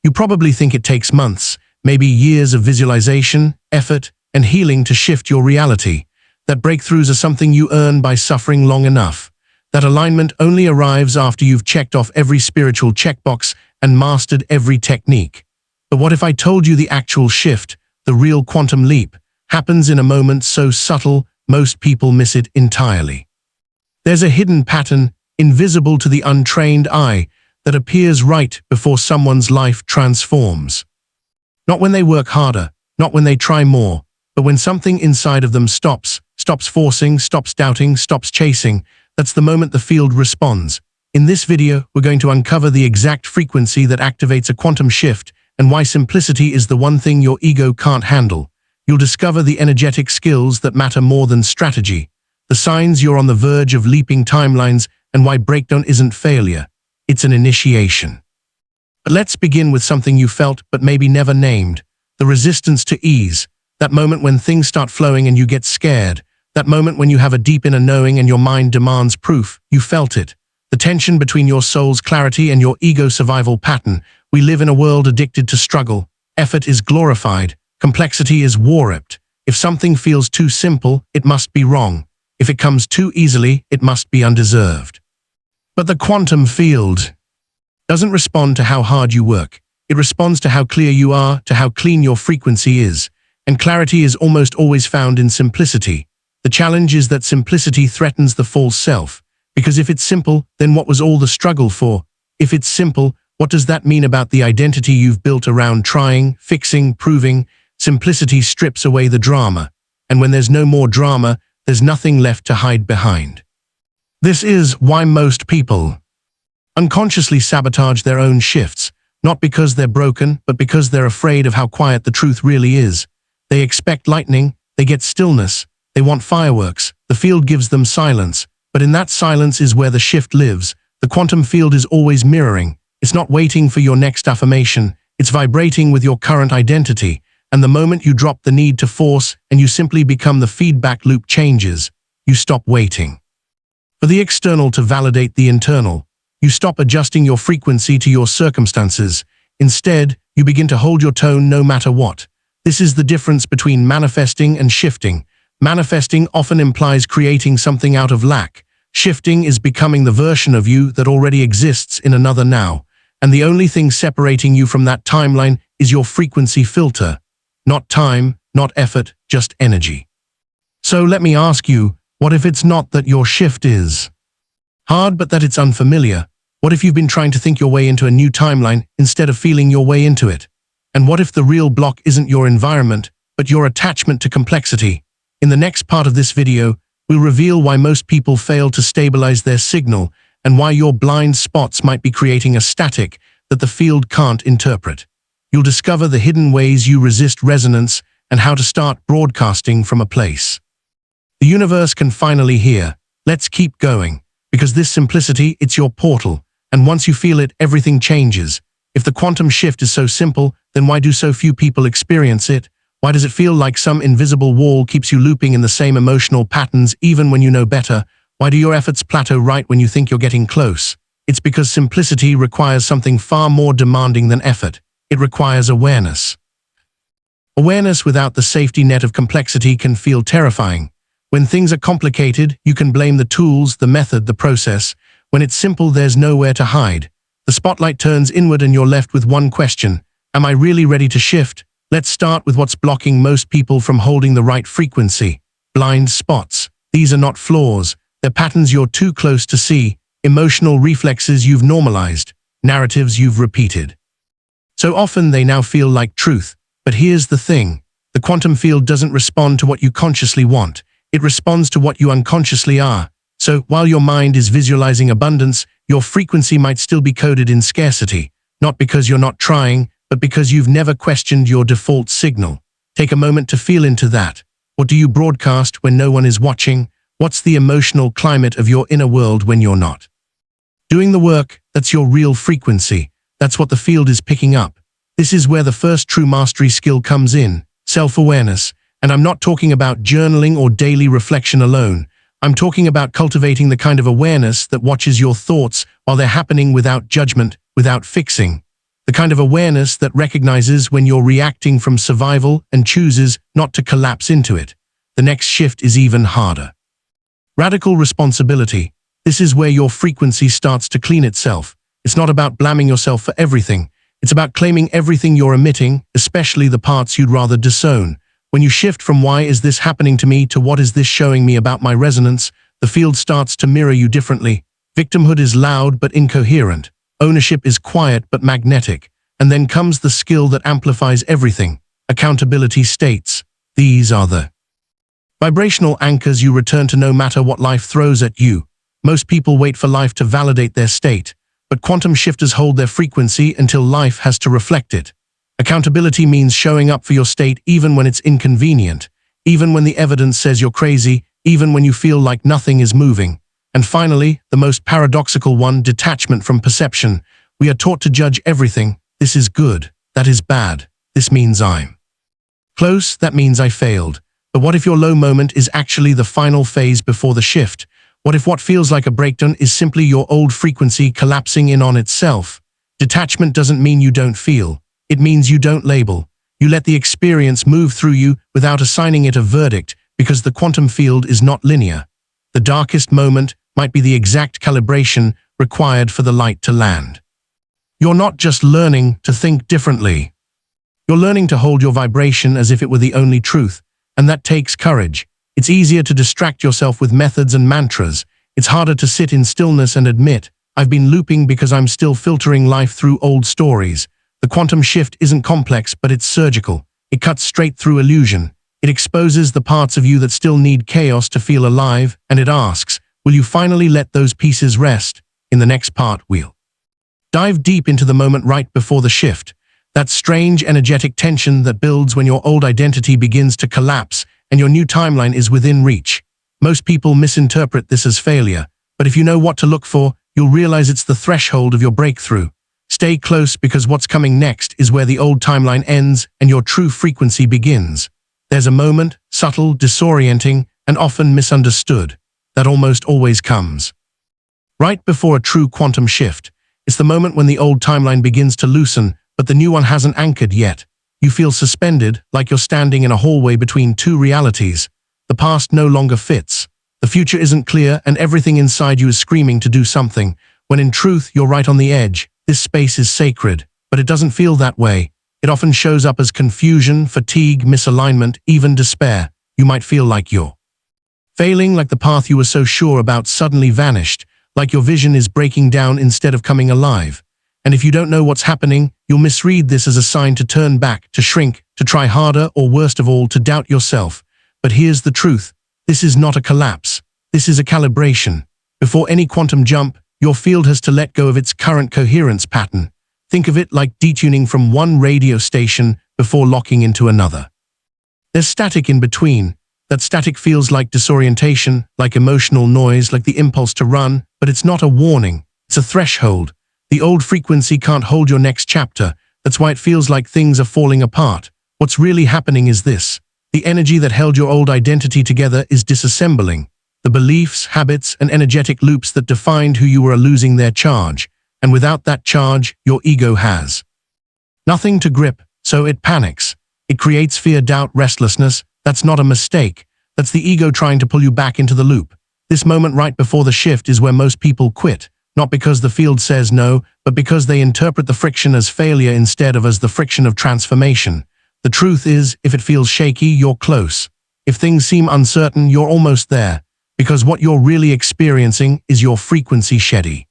You probably think it takes months, maybe years of visualization, effort, and healing to shift your reality. That breakthroughs are something you earn by suffering long enough. That alignment only arrives after you've checked off every spiritual checkbox and mastered every technique. But what if I told you the actual shift, the real quantum leap, happens in a moment so subtle, most people miss it entirely? There's a hidden pattern, invisible to the untrained eye, that appears right before someone's life transforms. Not when they work harder, not when they try more, but when something inside of them stops forcing, stops doubting, stops chasing. That's the moment the field responds. In this video, we're going to uncover the exact frequency that activates a quantum shift and why simplicity is the one thing your ego can't handle. You'll discover the energetic skills that matter more than strategy, the signs you're on the verge of leaping timelines, and why breakdown isn't failure, it's an initiation. But let's begin with something you felt but maybe never named, the resistance to ease, that moment when things start flowing and you get scared, that moment when you have a deep inner knowing and your mind demands proof. You felt it. The tension between your soul's clarity and your ego survival pattern. We live in a world addicted to struggle. Effort is glorified. Complexity is warped. If something feels too simple, it must be wrong. If it comes too easily, it must be undeserved. But the quantum field doesn't respond to how hard you work. It responds to how clear you are, to how clean your frequency is. And clarity is almost always found in simplicity. The challenge is that simplicity threatens the false self. Because if it's simple, then what was all the struggle for? If it's simple, what does that mean about the identity you've built around trying, fixing, proving? Simplicity strips away the drama. And when there's no more drama, there's nothing left to hide behind. This is why most people unconsciously sabotage their own shifts, not because they're broken, but because they're afraid of how quiet the truth really is. They expect lightning, they get stillness, they want fireworks. The field gives them silence, but in that silence is where the shift lives. The quantum field is always mirroring. It's not waiting for your next affirmation. It's vibrating with your current identity. And the moment you drop the need to force and you simply become, the feedback loop changes. You stop waiting for the external to validate the internal. You stop adjusting your frequency to your circumstances. Instead, you begin to hold your tone no matter what. This is the difference between manifesting and shifting. Manifesting often implies creating something out of lack. Shifting is becoming the version of you that already exists in another now. And the only thing separating you from that timeline is your frequency filter. Not time, not effort, just energy. So let me ask you, what if it's not that your shift is hard, but that it's unfamiliar? What if you've been trying to think your way into a new timeline instead of feeling your way into it? And what if the real block isn't your environment, but your attachment to complexity? In the next part of this video, we'll reveal why most people fail to stabilize their signal and why your blind spots might be creating a static that the field can't interpret. You'll discover the hidden ways you resist resonance and how to start broadcasting from a place the universe can finally hear. Let's keep going, because this simplicity, it's your portal, and once you feel it, everything changes. If the quantum shift is so simple, then why do so few people experience it? Why does it feel like some invisible wall keeps you looping in the same emotional patterns even when you know better? Why do your efforts plateau right when you think you're getting close? It's because simplicity requires something far more demanding than effort. It requires awareness. Awareness without the safety net of complexity can feel terrifying. When things are complicated, you can blame the tools, the method, the process. When it's simple, there's nowhere to hide. The spotlight turns inward and you're left with one question: am I really ready to shift? Let's start with what's blocking most people from holding the right frequency. Blind spots. These are not flaws. They're patterns you're too close to see, emotional reflexes you've normalized, narratives you've repeated. So often they now feel like truth. But here's the thing. The quantum field doesn't respond to what you consciously want. It responds to what you unconsciously are. So while your mind is visualizing abundance, your frequency might still be coded in scarcity, not because you're not trying, but because you've never questioned your default signal. Take a moment to feel into that. What do you broadcast when no one is watching? What's the emotional climate of your inner world when you're not doing the work? That's your real frequency. That's what the field is picking up. This is where the first true mastery skill comes in, self-awareness. And I'm not talking about journaling or daily reflection alone. I'm talking about cultivating the kind of awareness that watches your thoughts while they're happening without judgment, without fixing. the kind of awareness that recognizes when you're reacting from survival and chooses not to collapse into it. The next shift is even harder. Radical responsibility. This is where your frequency starts to clean itself. It's not about blaming yourself for everything. It's about claiming everything you're emitting, especially the parts you'd rather disown. When you shift from "why is this happening to me" to "what is this showing me about my resonance," the field starts to mirror you differently. Victimhood is loud but incoherent. Ownership is quiet but magnetic. And then comes the skill that amplifies everything. Accountability states. These are the vibrational anchors you return to no matter what life throws at you. Most people wait for life to validate their state, but quantum shifters hold their frequency until life has to reflect it. Accountability means showing up for your state even when it's inconvenient, even when the evidence says you're crazy, even when you feel like nothing is moving. And finally, the most paradoxical one, detachment from perception. We are taught to judge everything. This is good. That is bad. This means I'm close. That means I failed. But what if your low moment is actually the final phase before the shift? What if what feels like a breakdown is simply your old frequency collapsing in on itself? Detachment doesn't mean you don't feel. It means you don't label. You let the experience move through you without assigning it a verdict, because the quantum field is not linear. The darkest moment might be the exact calibration required for the light to land. You're not just learning to think differently. You're learning to hold your vibration as if it were the only truth, and that takes courage. It's easier to distract yourself with methods and mantras. It's harder to sit in stillness and admit, I've been looping because I'm still filtering life through old stories. The quantum shift isn't complex, but it's surgical. It cuts straight through illusion. It exposes the parts of you that still need chaos to feel alive, and it asks, will you finally let those pieces rest? In the next part, we'll dive deep into the moment right before the shift. That strange energetic tension that builds when your old identity begins to collapse and your new timeline is within reach. Most people misinterpret this as failure, but if you know what to look for, you'll realize it's the threshold of your breakthrough. Stay close, because what's coming next is where the old timeline ends and your true frequency begins. There's a moment, subtle, disorienting, and often misunderstood, that almost always comes right before a true quantum shift. It's the moment when the old timeline begins to loosen, but the new one hasn't anchored yet. You feel suspended, like you're standing in a hallway between two realities. The past no longer fits. The future isn't clear, and everything inside you is screaming to do something, when in truth you're right on the edge. This space is sacred, but it doesn't feel that way. It often shows up as confusion, fatigue, misalignment, even despair. You might feel like you're failing, like the path you were so sure about suddenly vanished, like your vision is breaking down instead of coming alive. And if you don't know what's happening, you'll misread this as a sign to turn back, to shrink, to try harder, or worst of all, to doubt yourself. But here's the truth. This is not a collapse. This is a calibration. Before any quantum jump, your field has to let go of its current coherence pattern. Think of it like detuning from one radio station before locking into another. There's static in between. That static feels like disorientation, like emotional noise, like the impulse to run, but it's not a warning. It's a threshold. The old frequency can't hold your next chapter. That's why it feels like things are falling apart. What's really happening is this. The energy that held your old identity together is disassembling. The beliefs, habits, and energetic loops that defined who you were are losing their charge. And without that charge, your ego has nothing to grip, so it panics. It creates fear, doubt, restlessness. That's not a mistake. That's the ego trying to pull you back into the loop. This moment right before the shift is where most people quit. Not because the field says no, but because they interpret the friction as failure instead of as the friction of transformation. The truth is, if it feels shaky, you're close. If things seem uncertain, you're almost there. Because what you're really experiencing is your frequency shedding.